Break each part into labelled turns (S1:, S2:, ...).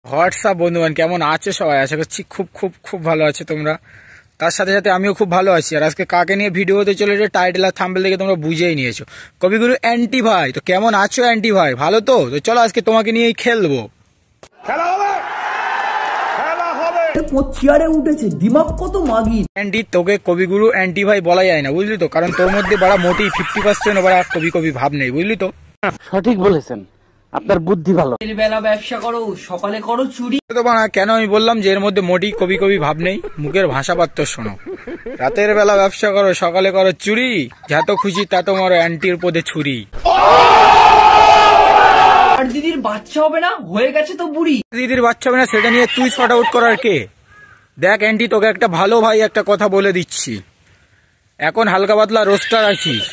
S1: WhatsApp বন্ধুগণ, কেমন আছো সবাই? আশা করছি খুব খুব খুব ভালো আছো তোমরা। তার সাথে সাথে আমিও খুব ভালো আছি। আর আজকে কাকে নিয়ে ভিডিও হতে চলেছে টাইটেল আর থাম্বনেল দেখে তোমরা বুঝেই নিয়েছো, কবিগুরু অ্যান্টি ভাই। তো কেমন আছো অ্যান্টি ভাই? ভালো তো? তো চলো আজকে তোমাকে নিয়েই খেলবো।
S2: চেয়ারে উঠেছে দিমাগ কত মাগি।
S1: অ্যান্টি তোকে কবিগুরু অ্যান্টি ভাই বলা যায় না, বুঝলি তো? কারণ তোর মধ্যে বড় মোটেই 50% কবি কবি ভাব নেই, বুঝলি তো?
S3: সঠিক বলেছেন, আপনার বুদ্ধি ভালো।
S2: বেলা ব্যবসা করো, সকালে করো চুরি।
S1: তো বাড়া কেন আমি বললাম যে এর মধ্যে মোটেই কবি কবি ভাব নেই? মুখের ভাষা পাত্র শোনো। রাতের বেলা ব্যবসা করো, সকালে করো চুরি, যত খুশি তা তোমার অ্যান্টির পদে ছুরি।
S2: আর দিদির বাচ্চা হবে না, হয়ে গেছে তো বুড়ি।
S1: দিদির বাচ্চা হবে না সেটা নিয়ে তুই শর্ট আউট করার কে? দেখ অ্যান্টি, তোকে একটা ভালো ভাই একটা কথা বলে দিচ্ছি, এখন হালকা পাতলা রোস্টার আছিস,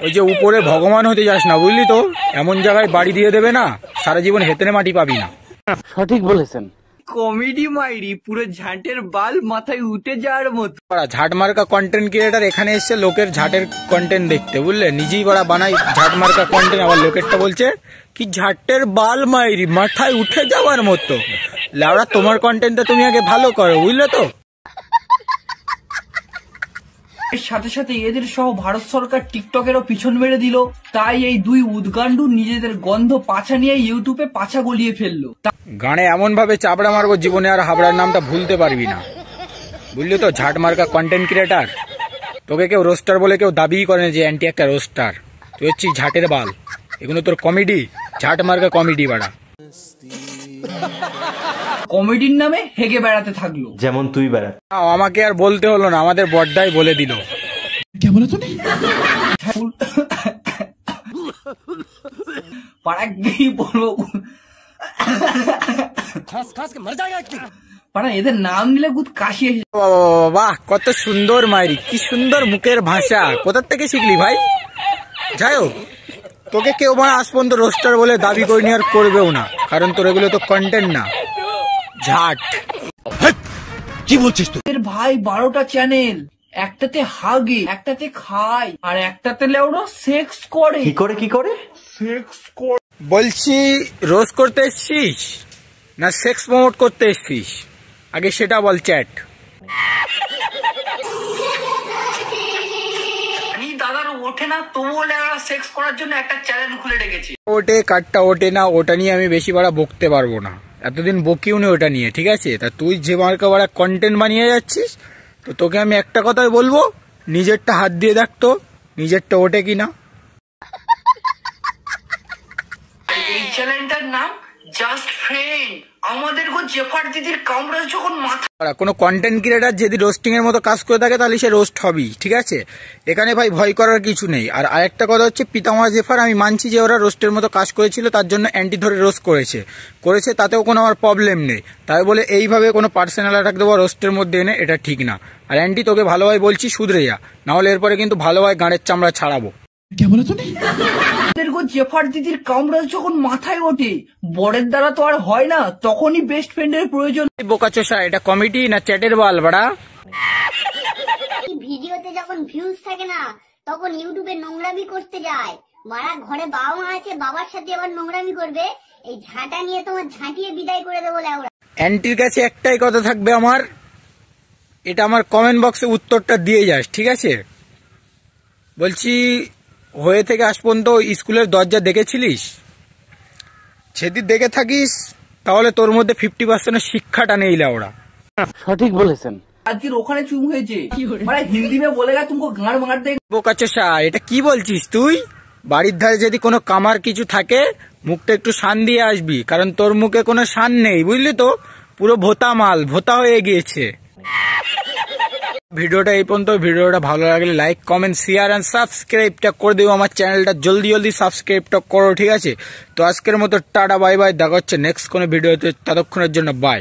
S1: ওই যে উপরে ভগবান হতে যাস না, বুঝলি তো? এমন জায়গায় বাড়ি দিয়ে দেবে না, সারা জীবন হেতেনে মাটি পাবি না।
S3: সঠিক বলেছেন।
S2: কমেডি মাইরি, পুরো ঝাঁটের বাল মাথায় উঠে যাওয়ার মতো।
S1: ঝাট মার্কা কন্টেন্ট ক্রিয়েটার এখানে এসছে লোকের ঝাটের কন্টেন্ট দেখতে, বুঝলে? নিজেই বড়া বানাই ঝাট মার্কা কন্টেন্ট, আবার লোকেরটা বলছে কি ঝাটের বাল মাইরি মাথায় উঠে যাওয়ার মতো। লাউড়া, তোমার কন্টেন্টটা তুমি আগে ভালো করো, বুঝলে তো?
S2: এর সাথে সাথে এদের সহ ভারত সরকার টিকটকেরও পিছন মেরে দিল। তাই এই দুই উদ্গান্ডু নিজেদের গন্ধ পাছা নিয়ে ইউটিউবে পাছা গলিয়ে ফেললো।
S1: গানে এমন ভাবে চাপড়া মারবো, জীবনে আর হাবড়ার নামটা ভুলতে পারবি না, বুঝলি তো? ঝাট মার্কা কন্টেন্ট ক্রিয়েটার, তোকে কেউ রোস্টার বলে কেউ দাবিই করে না যে অ্যান্টি একটা রোস্টার। তুই হচ্ছিস ঝাটের বাল, এগুলো তোর কমেডি, ঝাট মার্কা কমেডি বাড়া।
S2: কমেডির নামে হেগে বেড়াতে থাকলো,
S3: যেমন তুই বেড়া।
S1: আমাকে আর বলতে হলো না, আমাদের বড়দাই বলে দিল।
S2: পাড়া গিয়ে বলবো, পাড়া এদের নাম নিলে গুদ কাশি এসে।
S1: বাহ, কত সুন্দর মাইরি, কি সুন্দর মুখের ভাষা, কোথার থেকে শিখলি ভাই? যাই হোক, তোকে কেউ মানে আজ পর্যন্ত রোস্টার বলে দাবি করিনি আর করবেও না, কারণ তোর এগুলো তো কন্টেন্ট না, ঝাট।
S3: কি বলছিস তুই?
S2: এর ভাই 12টা চ্যানেল, একটাতে হাগে, একটাতে খায়, আর একটাতে লেওড়া সেক্স করে।
S3: কি করে কি করে?
S1: বলছি, রোস্ট করতে এসছিস না সেক্স প্রমোট করতে এসছিস? আগে সেটা বল চ্যাট।
S2: দাদার ওঠে না, তবুও লেওড়া সেক্স করার জন্য একটা চ্যানেল খুলে রেখেছি।
S1: ওটে কাটটা ওঠে না, ওটা নিয়ে আমি বেশি বাড়া বকতে পারবো না, এতদিন বকিও নি ওটা নিয়ে, ঠিক আছে? তা তুই যে মার্কা বাড়া কন্টেন্ট বানিয়ে যাচ্ছিস, তো তোকে আমি একটা কথাই বলবো, নিজেরটা হাত দিয়ে দেখ তো, নিজেরটা ওঠে কিনা।
S2: এই চ্যানেলটার নাম জাস্ট ফ্রেন্ড। আমাদের গো জেফার দিদির কামড়া যখন মাথা।
S1: কোনো কন্টেন্ট ক্রিয়েটার যদি রোস্টিং এর মতো কাজ করে থাকে তাহলে সে রোস্ট হবেই, ঠিক আছে? এখানে ভাই ভয় করার কিছু নেই। আর আরেকটা কথা হচ্ছে, পিতামহ জেফার, আমি মানছি যে ওরা রোস্টের মতো কাজ করেছিল, তার জন্য অ্যান্টি ধরে রোস্ট করেছে, তাতেও কোনো আমার প্রবলেম নেই। তাই বলে এইভাবে কোনো পার্সোনাল অ্যাটাক দেবো রোস্টের মধ্যে এনে, এটা ঠিক না। আর অ্যান্টি, তোকে ভালোভাবে বলছি, শুধরে যা, নাহলে এরপরে কিন্তু ভালোভাবে গাঁড়ের চামড়া ছাড়াবো।
S2: জেফার দিদির কামড়া যখন মাথায় ওঠে, বরের দ্বারা তো আর হয় না, তখনই বেস্ট ফ্রেন্ডের প্রয়োজন।
S1: বোকাচোষা, এটা কমেডি না চ্যাটের বাল বাড়া?
S4: ভিডিওতে যখন ভিউজ থাকে না, তখন ইউটিউবে নোংরামি করতে যায়। মারা ঘরে বাবা মা আছে, বাবার সাথে আবার নোংরামি করবে, এই ঝাঁটা নিয়ে তোমার ঝাঁটিয়ে বিদায় করে দেবো লেওড়া।
S1: অ্যান্টির কাছে একটাই কথা থাকবে আমার, এটা আমার কমেন্ট বক্সে উত্তরটা দিয়ে যাস, ঠিক আছে? বলছি, হয়ে থেকে আজ পর্যন্ত স্কুলের দরজা দেখেছিলিস? যদি দেখে থাকিস তাহলে তোর মধ্যে 50% শিক্ষাটা নেই লেওড়া।
S3: সঠিক বলেছেন।
S2: আজকের ওখানে চুম হয়েছে, মানে হিন্দি মে বলেগা তুমকো গাঁড় মার দে।
S1: বোকাচোষা, এটা কি বলছিস তুই? বাড়ির ধারে যদি কোনো কামার কিছু থাকে, মুখটা একটু শান দিয়ে আসবি, কারণ তোর মুখে কোনো শান নেই, বুঝলি তো? পুরো ভোতা মাল, ভোতা হয়ে গিয়েছে। ভিডিওটা এই পর্যন্ত। ভিডিওটা ভালো লাগলে লাইক, কমেন্ট, শেয়ার এন্ড সাবস্ক্রাইবটা করে দিও আমার চ্যানেলটা, জলদি সাবস্ক্রাইবটা করো, ঠিক আছে? তো আজকের মতো টাটা, বাই বাই, দেখা হচ্ছে নেক্সট কোনো ভিডিওতে, ততক্ষণের জন্য বাই।